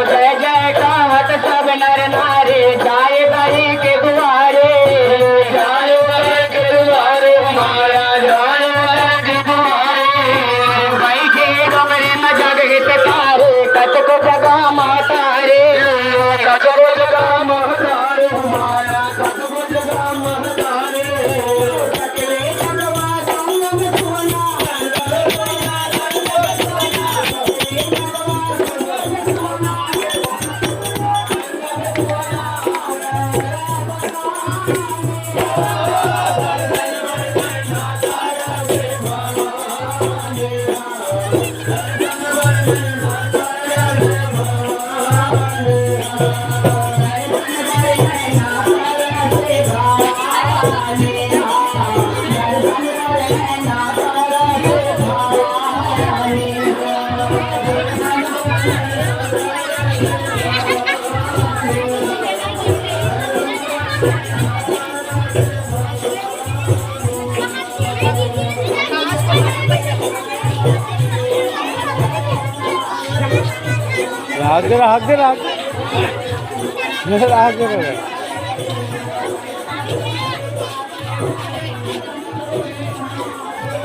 जय जय कहत सब नर नारे जाए बलि के दुआरे जाए बलि के दुआरे माया जाए बलि के दुआरे बैठे कमरे में जग हित तारे कतको जगह महतारे कतको जगह महतारे माया कतको जगह महतारे राग दे